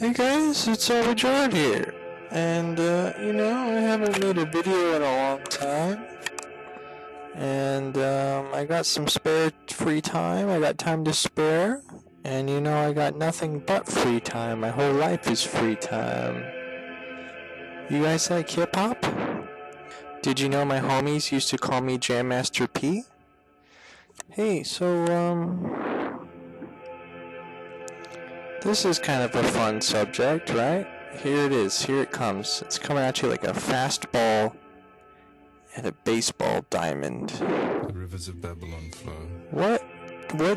Hey guys, it's John here, and I haven't made a video in a long time, and I got some spare free time. I got time to spare, and I got nothing but free time. My whole life is free time. You guys like hip hop? Did you know my homies used to call me Jam Master P? Hey, this is kind of a fun subject, right? Here it is. Here it comes. It's coming at you like a fastball and a baseball diamond. The rivers of Babylon flow. What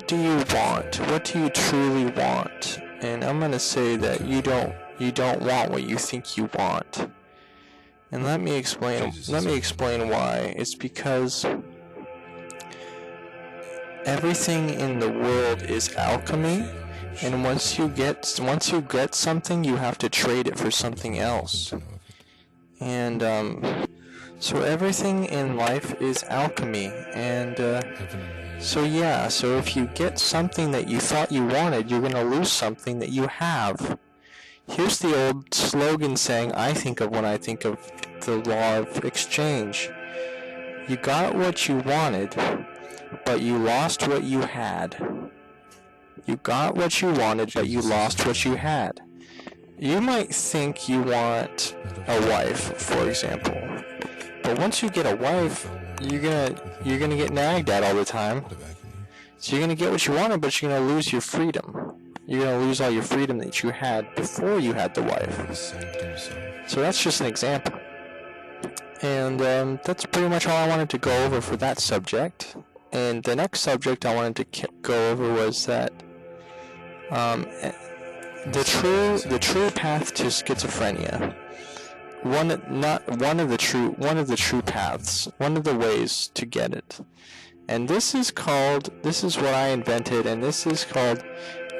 do you want? What do you truly want? And I'm gonna say that you don't want what you think you want. And let me explain why. It's because everything in the world is alchemy. And once you get something, you have to trade it for something else. And so everything in life is alchemy. And so if you get something that you thought you wanted, you're going to lose something that you have. Here's the old slogan saying I think of when I think of the law of exchange. You got what you wanted, but you lost what you had. You got what you wanted, but you lost what you had. You might think you want a wife, for example, but once you get a wife, you're gonna get nagged at all the time. So you're gonna get what you wanted, but you're gonna lose your freedom. You're gonna lose all your freedom that you had before you had the wife. So that's just an example. And that's pretty much all I wanted to go over for that subject. And the next subject I wanted to go over was that the true path to schizophrenia. One of the true paths, one of the ways to get it. And this is what I invented, and this is called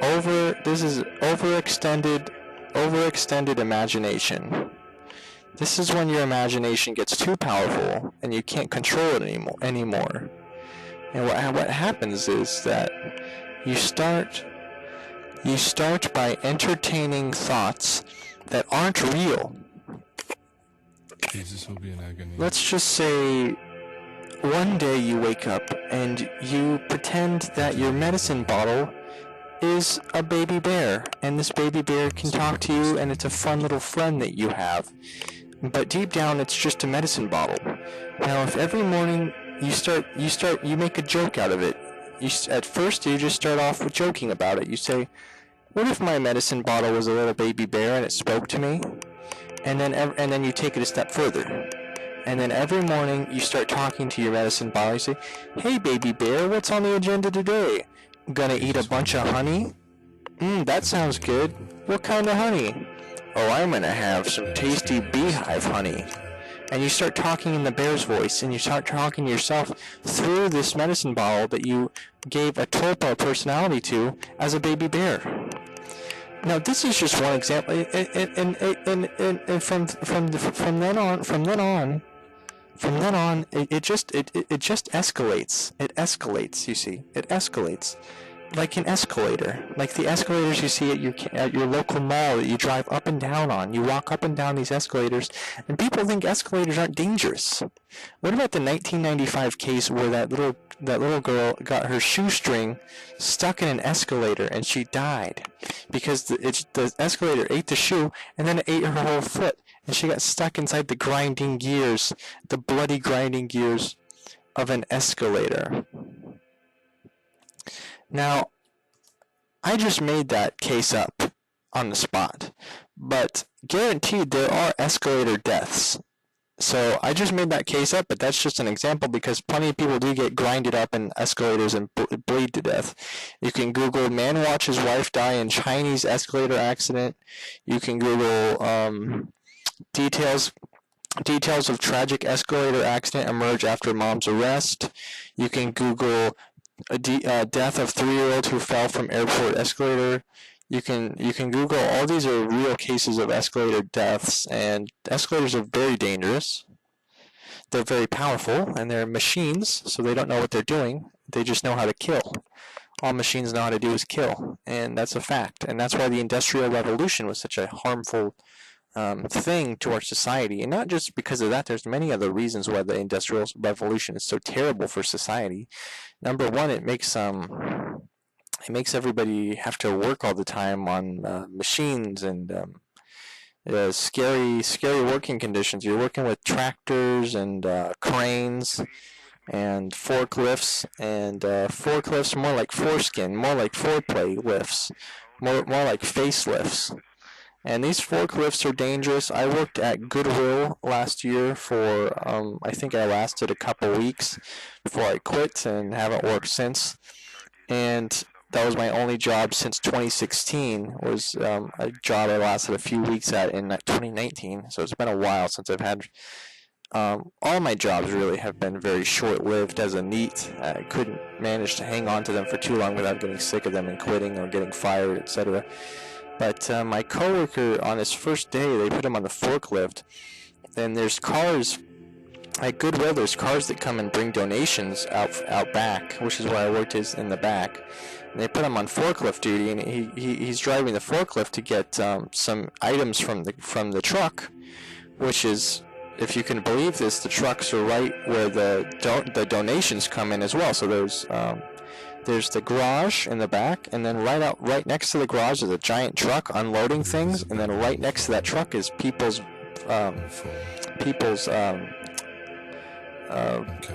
overextended imagination. This is when your imagination gets too powerful and you can't control it anymore. And what happens is that you start by entertaining thoughts that aren't real. Jesus will be in agony. Let's just say one day you wake up and you pretend that your medicine bottle is a baby bear, and this baby bear can talk to you, and it's a fun little friend that you have. But deep down, it's just a medicine bottle. Now, if every morning you make a joke out of it. At first, you just start off with joking about it. You say, what if my medicine bottle was a little baby bear and it spoke to me? And then you take it a step further. And then every morning, you start talking to your medicine bottle. You say, hey, baby bear, what's on the agenda today? Gonna eat a bunch of honey? That sounds good. What kind of honey? Oh, I'm gonna have some tasty beehive honey. And you start talking in the bear's voice, and you start talking to yourself through this medicine bottle that you gave a tulpa personality to as a baby bear. Now, this is just one example, and from then on, it just escalates. It escalates. You see, it escalates. Like an escalator, like the escalators you see at your local mall that you drive up and down on. You walk up and down these escalators, and people think escalators aren't dangerous. What about the 1995 case where that little girl got her shoestring stuck in an escalator and she died because the escalator ate the shoe and then it ate her whole foot, and she got stuck inside the bloody grinding gears of an escalator. Now, I just made that case up on the spot, but guaranteed there are escalator deaths. So I just made that case up, but that's just an example because plenty of people do get grinded up in escalators and bleed to death. You can Google man watches wife die in Chinese escalator accident. You can Google details of tragic escalator accident emerge after mom's arrest. You can Google death of 3-year-old who fell from airport escalator. You can Google. All these are real cases of escalator deaths, and escalators are very dangerous. They're very powerful, and they're machines, so they don't know what they're doing. They just know how to kill. All machines know how to do is kill, and that's a fact. And that's why the Industrial Revolution was such a harmful thing to our society. And not just because of that, there's many other reasons why the Industrial Revolution is so terrible for society. Number one, it makes everybody have to work all the time on machines and scary working conditions. You're working with tractors and cranes and forklifts more like foreskin, more like foreplay lifts, more like facelifts. And these forklifts are dangerous. I worked at Goodwill last year for, I think I lasted a couple weeks before I quit and haven't worked since. And that was my only job since 2016, was a job I lasted a few weeks at in 2019. So it's been a while since I've had, all my jobs really have been very short-lived as a NEET. I couldn't manage to hang on to them for too long without getting sick of them and quitting or getting fired, etc. But my coworker, on his first day, they put him on the forklift. And there's cars at Goodwill. There's cars that come and bring donations out back, which is where I worked, is in the back. And they put him on forklift duty, and he's driving the forklift to get some items from the truck, which is, if you can believe this, the trucks are right where the donations come in as well. So there's the garage in the back, and then right next to the garage is a giant truck unloading things, and then right next to that truck is people's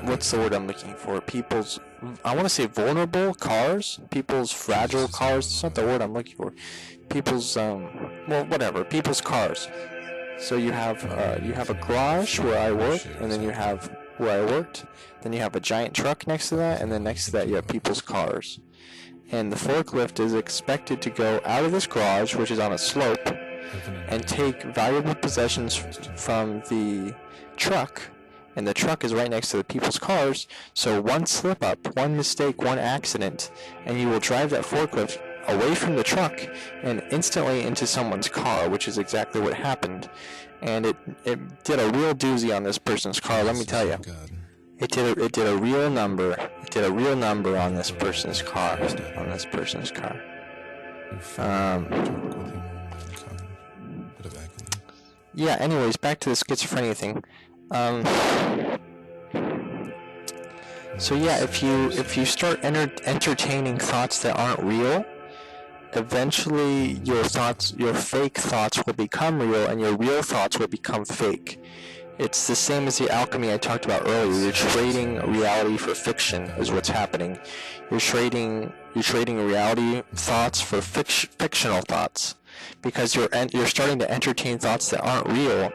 what's the word I'm looking for? People's, I want to say vulnerable cars, people's fragile cars. It's not the word I'm looking for. People's people's cars. So you have a garage where I work, and then you have where I worked. Then you have a giant truck next to that, and then next to that you have people's cars. And the forklift is expected to go out of this garage, which is on a slope, and take valuable possessions from the truck. And the truck is right next to the people's cars, so one slip up, one mistake, one accident, and you will drive that forklift away from the truck and instantly into someone's car, which is exactly what happened. And it did a real doozy on this person's car, let me tell you. It did a real number. It did a real number on this person's car. Yeah, anyways, back to the schizophrenia thing. So yeah, if you start entertaining thoughts that aren't real, eventually your fake thoughts will become real, and your real thoughts will become fake. It's the same as the alchemy I talked about earlier. You're trading reality for fiction is what's happening. You're trading reality thoughts for fictional thoughts, because you're starting to entertain thoughts that aren't real.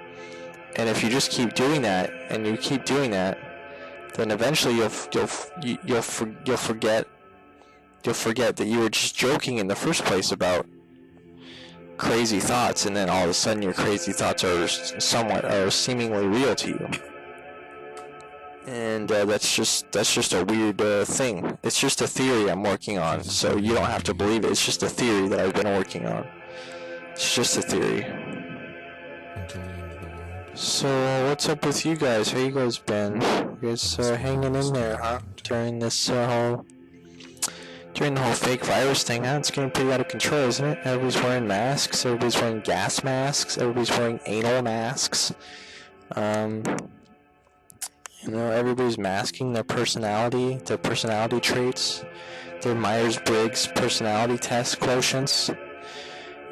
And if you just keep doing that, and you keep doing that, then eventually you'll forget that you were just joking in the first place about crazy thoughts, and then all of a sudden your crazy thoughts are seemingly real to you. And that's just a weird thing. It's just a theory I'm working on, so you don't have to believe it. It's just a theory that I've been working on. It's just a theory. So what's up with you guys? How you guys been? You guys hanging in there, huh? During the whole fake virus thing, huh? It's getting pretty out of control, isn't it? Everybody's wearing masks. Everybody's wearing gas masks. Everybody's wearing anal masks. Everybody's masking their personality traits, their Myers-Briggs personality test quotients.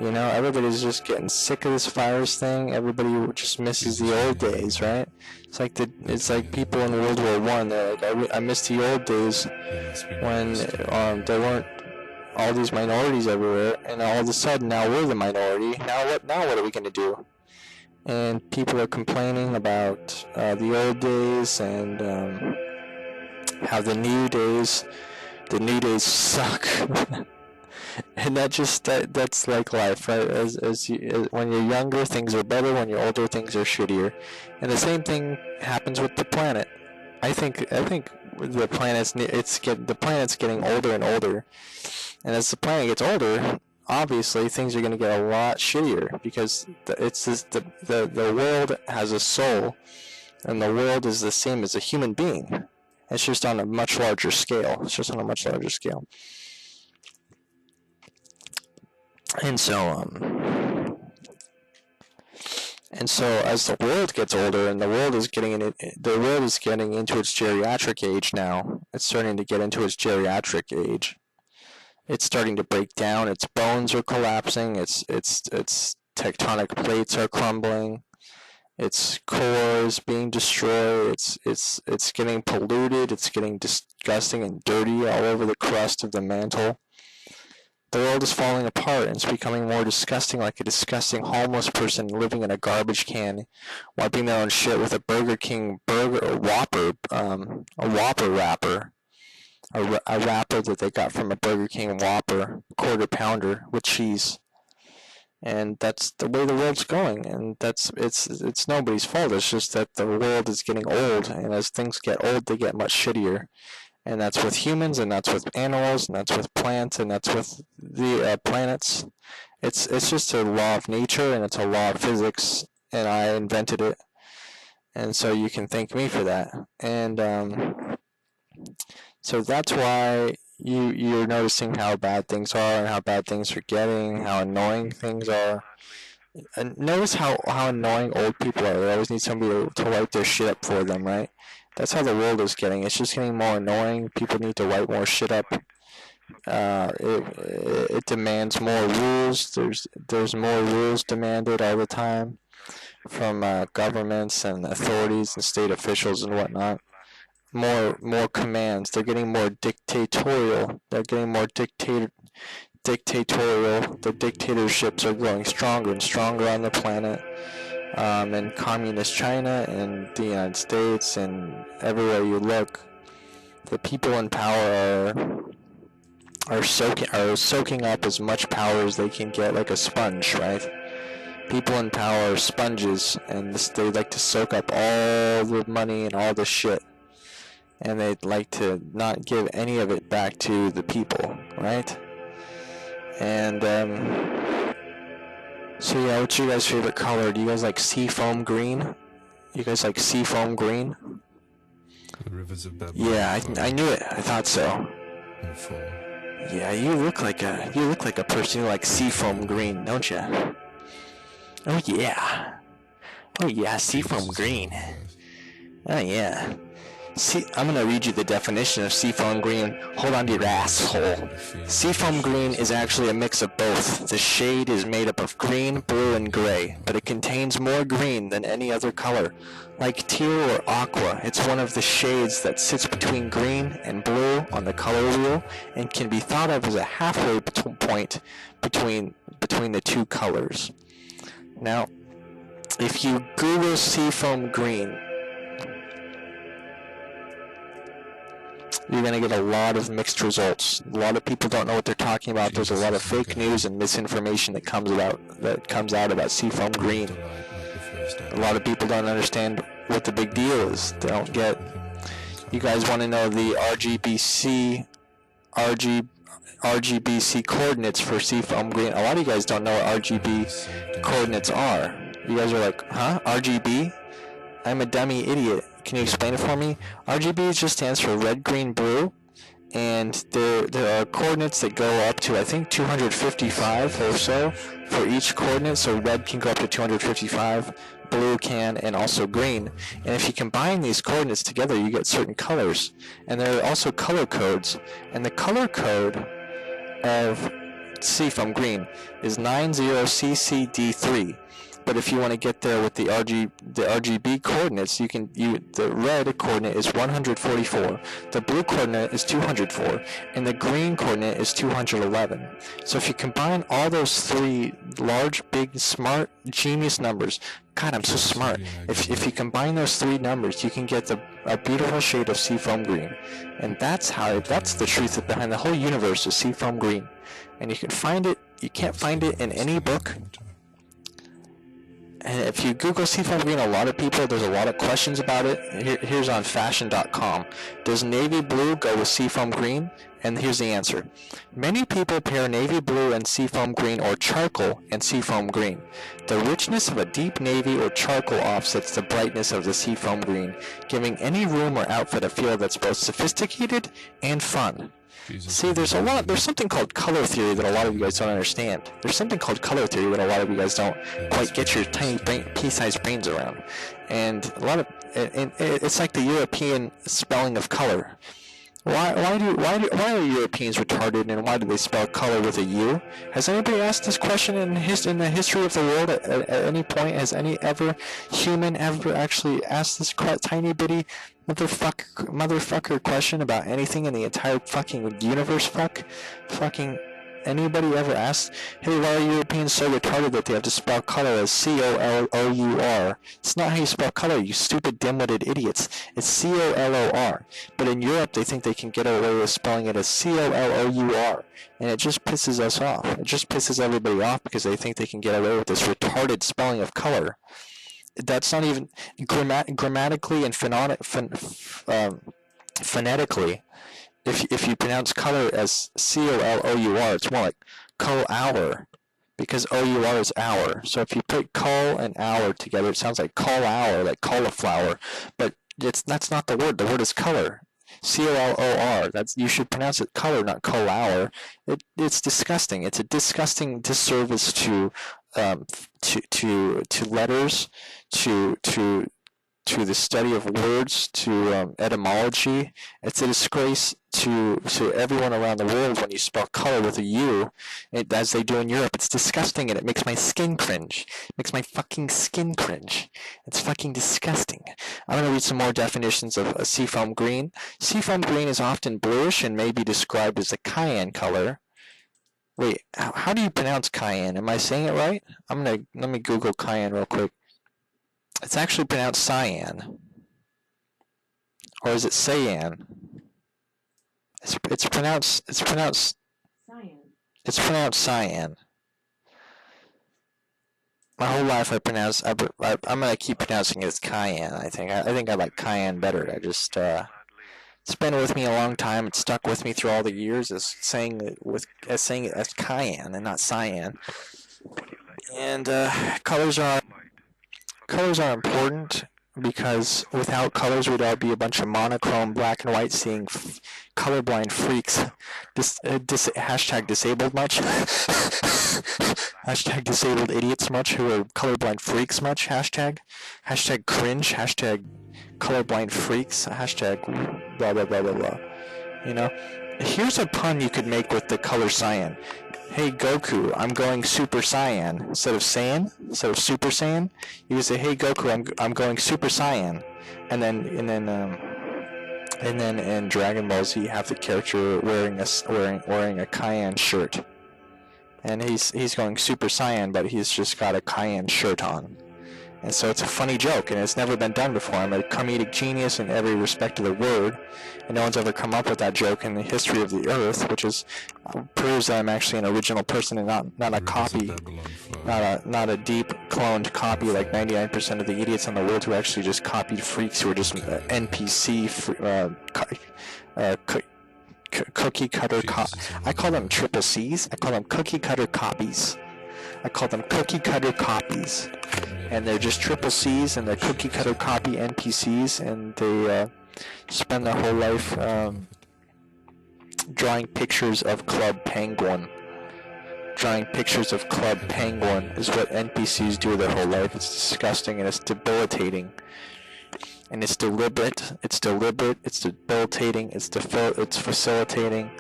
Everybody's just getting sick of this virus thing. Everybody just misses the old days, right? It's like people in World War I. They're like, I miss the old days when there weren't all these minorities everywhere, and all of a sudden now we're the minority. Now what are we going to do? And people are complaining about the old days and how the new days suck. And that's like life, right? When you're younger, things are better. When you're older, things are shittier. And the same thing happens with the planet. I think the planet's getting older and older. And as the planet gets older, obviously things are going to get a lot shittier, because the world has a soul, and the world is the same as a human being. It's just on a much larger scale. And so, as the world gets older, and the world is getting into its geriatric age now. It's starting to get into its geriatric age. It's starting to break down. Its bones are collapsing. Its tectonic plates are crumbling. Its core is being destroyed. It's getting polluted. It's getting disgusting and dirty all over the crust of the mantle. The world is falling apart, and it's becoming more disgusting, like a disgusting homeless person living in a garbage can, wiping their own shit with a Burger King a Whopper wrapper, a wrapper that they got from a Burger King Whopper quarter pounder with cheese. And that's the way the world's going, and it's nobody's fault. It's just that the world is getting old, and as things get old, they get much shittier. And that's with humans, and that's with animals, and that's with plants, and that's with the planets. It's just a law of nature, and it's a law of physics, and I invented it. And so you can thank me for that. And so that's why you're noticing how bad things are, and how bad things are getting, how annoying things are. And notice how annoying old people are. They always need somebody to wipe their shit up for them, right? That's how the world is getting. It's just getting more annoying. People need to wipe more shit up. It demands more rules. There's more rules demanded all the time from governments and authorities and state officials and whatnot. More commands. They're getting more dictatorial. They're getting more dictatorial. The dictatorships are growing stronger and stronger on the planet. In communist China and the United States and everywhere you look, the people in power are soaking up as much power as they can get, like a sponge, right? People in power are sponges, and they like to soak up all the money and all the shit, and they'd like to not give any of it back to the people, right? And so yeah, what's your guys' favorite color? Do you guys like seafoam green? You guys like seafoam green? The rivers of Babylon. Yeah, I knew it. I thought so. Yeah, you look like a person who likes seafoam green, don't you? Oh yeah. Oh yeah, seafoam green. Oh yeah. See, I'm going to read you the definition of seafoam green. Hold on to your asshole. Seafoam green is actually a mix of both. The shade is made up of green, blue, and gray, but it contains more green than any other color. Like teal or aqua, it's one of the shades that sits between green and blue on the color wheel and can be thought of as a halfway point between the two colors. Now, if you Google seafoam green, you're going to get a lot of mixed results. A lot of people don't know what they're talking about. There's a lot of fake news and misinformation that comes out about seafoam green. A lot of people don't understand what the big deal is. They don't get. You guys want to know the RGBC coordinates for seafoam green? A lot of you guys don't know what RGB coordinates are. You guys are like, huh? RGB? I'm a dummy idiot. Can you explain it for me? RGB just stands for red, green, blue, and there are coordinates that go up to, I think, 255 or so for each coordinate. So red can go up to 255, blue can, and also green. And if you combine these coordinates together, you get certain colors. And there are also color codes. And the color code of seafoam green is 90CCD3. But if you want to get there with the RGB coordinates, the red coordinate is 144, the blue coordinate is 204, and the green coordinate is 211. So if you combine all those three large, big, smart, genius numbers, God, I'm so smart. If you combine those three numbers, you can get a beautiful shade of seafoam green. And that's the truth behind the whole universe is seafoam green. And you can find it, you can't find it in any book. And if you Google seafoam green, there's a lot of questions about it. Here's on fashion.com. Does navy blue go with seafoam green? And here's the answer. Many people pair navy blue and seafoam green or charcoal and seafoam green. The richness of a deep navy or charcoal offsets the brightness of the seafoam green, giving any room or outfit a feel that's both sophisticated and fun. Jesus. See, there's something called color theory that a lot of you guys don't understand. There's something called color theory that a lot of you guys don't quite get your tiny pea-sized brains around. And it's like the European spelling of color. Why are Europeans retarded, and why do they spell color with a U? Has anybody asked this question in the history of the world at any point? Has any human ever actually asked this tiny bitty motherfucker question about anything in the entire fucking universe? Fucking anybody ever asked, hey, why are Europeans so retarded that they have to spell color as C-O-L-O-U-R? It's not how you spell color, you stupid dim-witted idiots. It's C-O-L-O-R. But in Europe, they think they can get away with spelling it as C-O-L-O-U-R. And it just pisses us off. It just pisses everybody off because they think they can get away with this retarded spelling of color. That's not even grammatically and phonetically. If you pronounce color as C-O-L-O-U-R, it's more like col-hour, because O-U-R is hour. So if you put col and hour together, it sounds like col-hour, like cauliflower, but that's not the word. The word is color. C-O-L-O-R. You should pronounce it color, not col-hour. It's disgusting. It's a disgusting disservice to letters, to the study of words, to etymology. It's a disgrace to everyone around the world when you spell color with a U, as they do in Europe. It's disgusting, and it makes my skin cringe. It makes my fucking skin cringe. It's fucking disgusting. I'm going to read some more definitions of seafoam green. Seafoam green is often bluish and may be described as a cayenne color. Wait, how do you pronounce cayenne? Am I saying it right? Let me Google cayenne real quick. It's actually pronounced cyan. Or is it cyan? It's pronounced cyan. It's pronounced cyan. My whole life I'm gonna keep pronouncing it as cayenne. I think I like cayenne better. It's been with me a long time. It's stuck with me through all the years as saying it as cayenne and not cyan. And colors are important, because without colors we'd all be a bunch of monochrome black and white seeing colorblind freaks. Hashtag disabled much. Hashtag disabled idiots much who are colorblind freaks much. Hashtag cringe. Hashtag colorblind freaks. Hashtag blah blah blah blah blah. You know, here's a pun you could make with the color cyan. Hey Goku, I'm going Super Saiyan. Instead of Super Saiyan, you would say, "Hey Goku, I'm going Super Saiyan," and then in Dragon Ball Z, you have the character wearing a cayenne shirt, and he's going Super Saiyan, but he's just got a cayenne shirt on. And so it's a funny joke, and it's never been done before. I'm a comedic genius in every respect of the word, and no one's ever come up with that joke in the history of the earth, which proves that I'm actually an original person and not a copy, not a deep cloned copy like 99% of the idiots in the world who actually just copied freaks who are just NPC cookie cutter. I call them triple C's. I call them cookie cutter copies. I call them cookie cutter copies. And they're just triple C's, and they're cookie cutter copy NPCs, and they spend their whole life drawing pictures of Club Penguin. Drawing pictures of Club Penguin is what NPCs do their whole life. It's disgusting, and it's debilitating. And it's deliberate. It's debilitating. It's facilitating.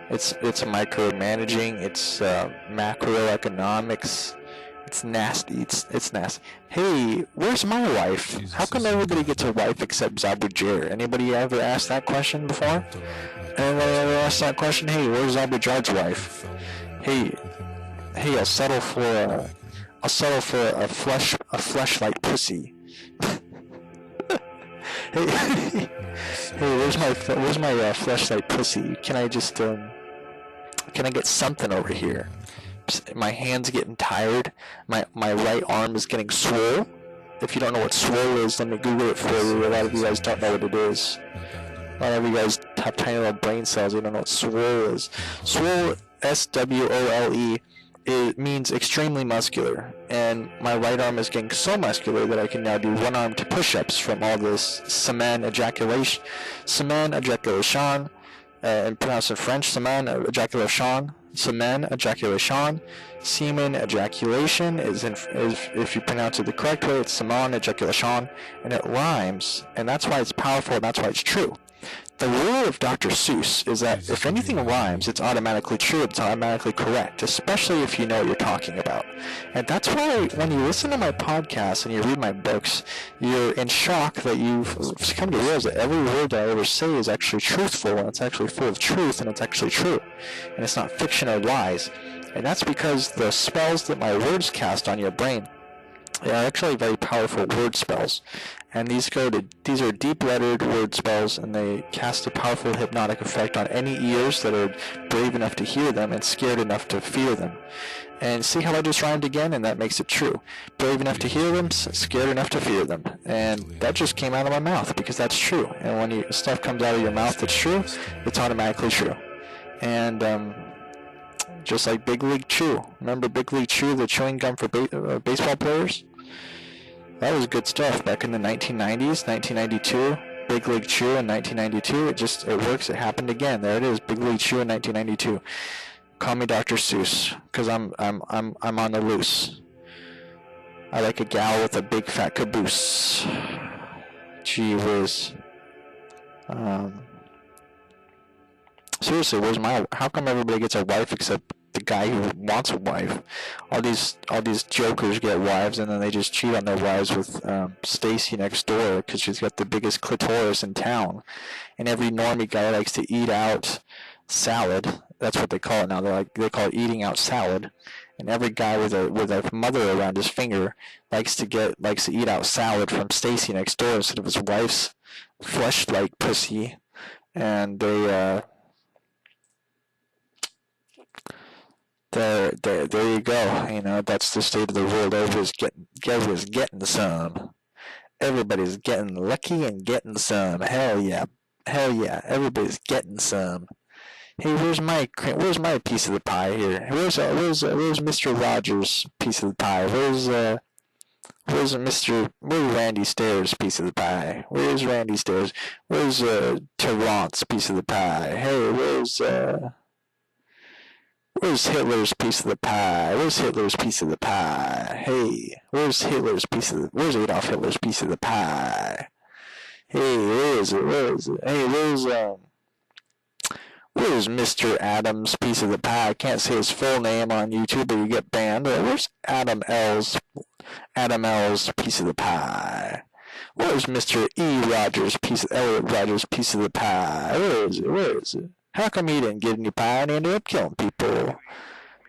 It's micromanaging. It's macroeconomics. It's nasty. It's nasty. Hey, where's my wife? How come everybody gets a wife except Zabujir? Anybody ever asked that question before? Anybody ever asked that question? Hey, where's Zabujir's wife? Hey, I'll settle for a fleshlight pussy. Hey, where's my fleshlight pussy? Can I get something over here? My hand's getting tired. My right arm is getting swole. If you don't know what swole is, let me Google it for you. A lot of you guys don't know what it is. A lot of you guys have tiny little brain cells. You don't know what swole is. Swole, S-W-O-L-E, it means extremely muscular. And my right arm is getting so muscular that I can now do one-armed push-ups from all this semen ejaculation, and pronounced in French, semen ejaculation. Semen ejaculation. Semen ejaculation is if you pronounce it the correct way, it's semen ejaculation, and it rhymes, and that's why it's powerful, and that's why it's true. The rule of Dr. Seuss is that if anything rhymes, it's automatically true, it's automatically correct, especially if you know what you're talking about. And that's why when you listen to my podcast and you read my books, you're in shock that you've come to realize that every word that I ever say is actually truthful, and it's actually full of truth, and it's actually true. And it's not fiction or lies. And that's because the spells that my words cast on your brain are actually very powerful word spells. And these are deep-lettered word spells, and they cast a powerful hypnotic effect on any ears that are brave enough to hear them and scared enough to fear them. And see how I just rhymed again, and that makes it true. Brave enough to hear them, scared enough to fear them. And that just came out of my mouth, because that's true. And when stuff comes out of your mouth that's true, it's automatically true. And just like Big League Chew. Remember Big League Chew, the chewing gum for baseball players? That was good stuff back in the 1990s, 1992. Big League Chew in 1992. It works. It happened again. There it is. Big League Chew in 1992. Call me Dr. Seuss, because I'm on the loose. I like a gal with a big fat caboose. Gee whiz. Seriously, how come everybody gets a wife except the guy who wants a wife? All these jokers get wives, and then they just cheat on their wives with Stacy next door because she's got the biggest clitoris in town. And every normie guy likes to eat out salad. That's what they call it now. They call it eating out salad. And every guy with a mother around his finger likes to eat out salad from Stacy next door instead of his wife's flesh-like pussy. And they There you go. You know, that's the state of the world. Everybody's getting some. Everybody's getting lucky and getting some. Hell yeah. Everybody's getting some. Hey, where's my piece of the pie here? Where's Mr. Rogers' piece of the pie? Where's Randy Stairs' piece of the pie? Where's Randy Stairs? Where's Terrance' piece of the pie? Hey, where's Hitler's piece of the pie? Where's Hitler's piece of the pie? Hey, where's Adolf Hitler's piece of the pie? Hey, where is it? Hey, where's Mr. Adams' piece of the pie? I can't say his full name on YouTube or you get banned. Where's Adam L's piece of the pie? Where's Mr. Elliot Rogers' piece of the pie? Where is it? How come he didn't get any pie and ended up killing people?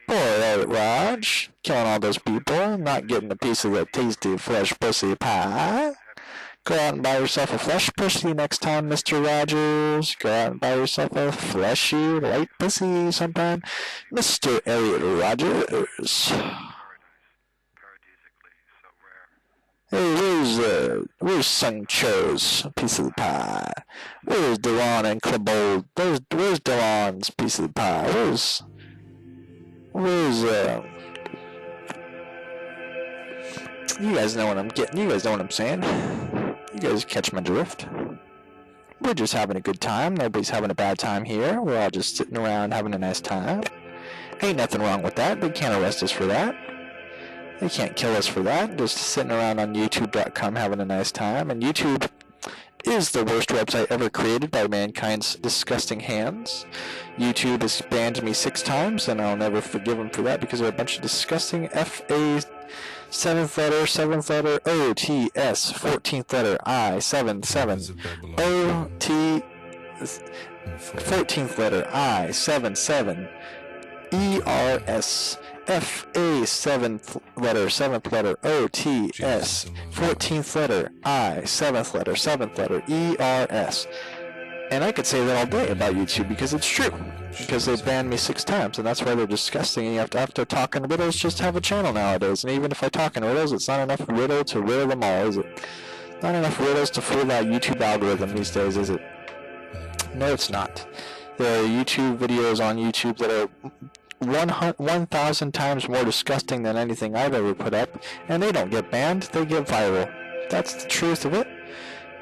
Poor Elliot Rog, killing all those people, not getting a piece of that tasty flesh pussy pie. Go out and buy yourself a flesh pussy next time, Mr. Rogers. Go out and buy yourself a fleshy, light pussy sometime, Mr. Elliot Rogers. Hey, where's Sung Cho's piece of the pie? Where's Delon and Clabold? Where's Delon's piece of the pie? You guys know what I'm getting. You guys know what I'm saying. You guys catch my drift. We're just having a good time. Nobody's having a bad time here. We're all just sitting around having a nice time. Ain't nothing wrong with that. They can't arrest us for that. They can't kill us for that. Just sitting around on YouTube.com having a nice time. And YouTube is the worst website ever created by mankind's disgusting hands. YouTube has banned me 6 times, and I'll never forgive them for that because they're a bunch of disgusting F-A 7th letter, O-T-S, 14th letter, I, 7, O-T, 14th letter, I, 7, E-R-S, F-A 7th letter, O-T-S, 14th letter, I, 7th letter, E-R-S. And I could say that all day about YouTube because it's true. Because they banned me 6 times, and that's why they're disgusting. And you have to, after talking riddles, just have a channel nowadays. And even if I talk in riddles, it's not enough riddle to riddle them all, is it? Not enough riddles to fool that YouTube algorithm these days, is it? No, it's not. There are YouTube videos on YouTube that are 1,000 times more disgusting than anything I've ever put up, and they don't get banned, they get viral. That's the truth of it.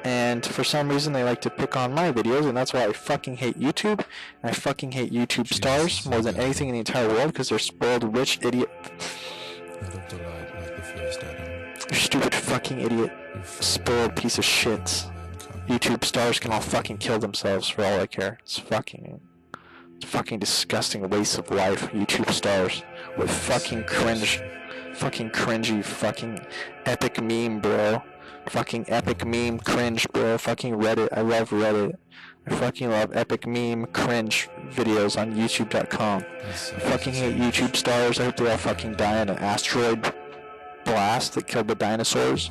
And for some reason, they like to pick on my videos, and that's why I fucking hate YouTube. And I fucking hate YouTube stars more than anything in the entire world because they're spoiled, rich idiot. Out of the light like the first Adam. You stupid fucking idiot. Spoiled piece of shit. YouTube stars can all fucking kill themselves for all I care. It's fucking disgusting waste of life. YouTube stars with fucking cringy, fucking epic meme, bro. Fucking epic meme cringe, bro. Fucking Reddit. I love Reddit. I fucking love epic meme cringe videos on YouTube.com. I fucking hate YouTube stars. I hope they all fucking die in an asteroid blast that killed the dinosaurs.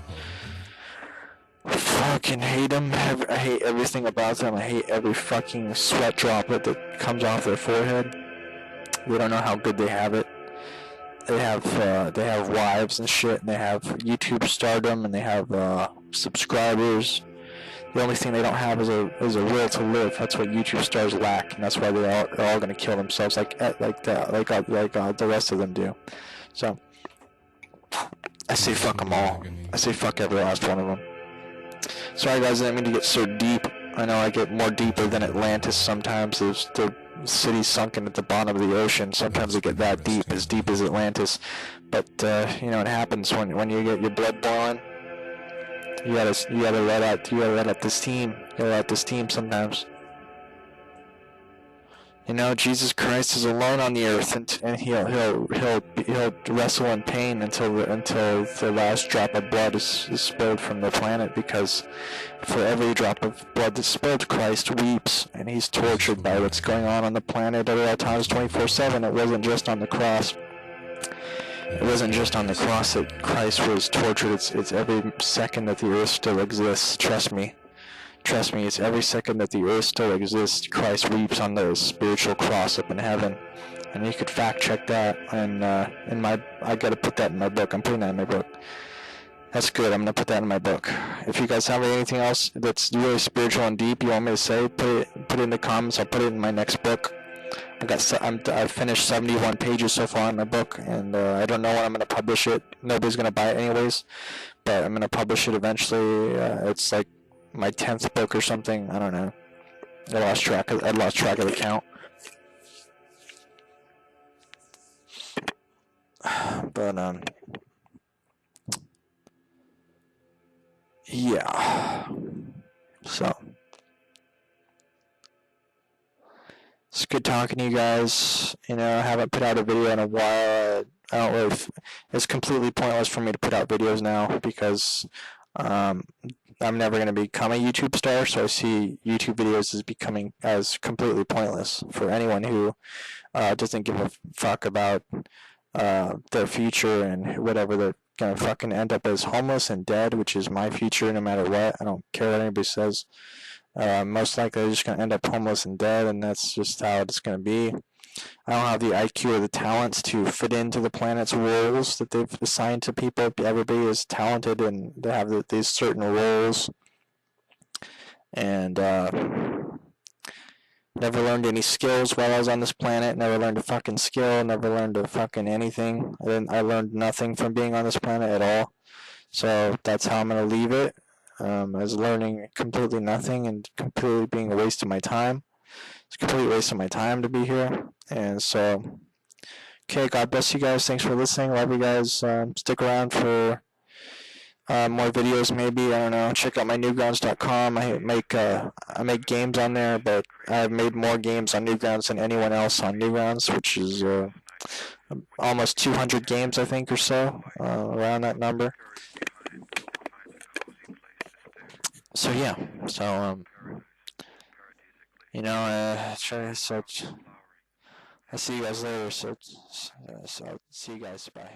Fucking hate them. I hate everything about them. I hate every fucking sweat droplet that comes off their forehead. We don't know how good they have it. They have wives and shit, and they have YouTube stardom, and they have subscribers. The only thing they don't have is a will to live. That's what YouTube stars lack, and that's why they're all gonna kill themselves like the rest of them do. So I say fuck them all. I say fuck every last one of them. Sorry guys, I didn't mean to get so deep. I know I get more deeper than Atlantis sometimes. There's the cities sunken at the bottom of the ocean. Sometimes they get that deep as Atlantis. But you know, it happens when you get your blood boiling. You gotta let out the steam. You gotta let out the steam sometimes. You know, Jesus Christ is alone on the earth, and he'll wrestle in pain until the last drop of blood is spilled from the planet, because for every drop of blood that's spilled, Christ weeps, and he's tortured by what's going on the planet at all times, 24/7. It wasn't just on the cross. It wasn't just on the cross that Christ was tortured. It's every second that the earth still exists. Trust me. Trust me, it's every second that the earth still exists, Christ weeps on the spiritual cross up in heaven. And you could fact check that, and I gotta put that in my book. I'm putting that in my book. That's good, I'm gonna put that in my book. If you guys have anything else that's really spiritual and deep you want me to say, put it in the comments. I'll put it in my next book. I've finished 71 pages so far in my book, and I don't know when I'm gonna publish it. Nobody's gonna buy it anyways, but I'm gonna publish it eventually. It's like my 10th book or something. I don't know. I lost track of the count. But yeah. So it's good talking to you guys. You know, I haven't put out a video in a while. I don't really. It's completely pointless for me to put out videos now because I'm never going to become a YouTube star, so I see YouTube videos as becoming as completely pointless for anyone who doesn't give a fuck about their future and whatever. They're going to fucking end up as homeless and dead, which is my future no matter what. I don't care what anybody says. Most likely they're just going to end up homeless and dead, and that's just how it's going to be. I don't have the IQ or the talents to fit into the planet's roles that they've assigned to people. Everybody is talented and they have these certain roles. And never learned any skills while I was on this planet. Never learned a fucking skill. Never learned a fucking anything. I learned nothing from being on this planet at all. So that's how I'm going to leave it. As learning completely nothing and completely being a waste of my time. It's a complete waste of my time to be here. And so, okay, God bless you guys. Thanks for listening. Love you guys. Stick around for more videos maybe. I don't know. Check out my newgrounds.com. I make games on there, but I've made more games on Newgrounds than anyone else on Newgrounds, which is almost 200 games, I think, or so, around that number. So yeah, so you know, I'll see you guys later. So see you guys. Bye.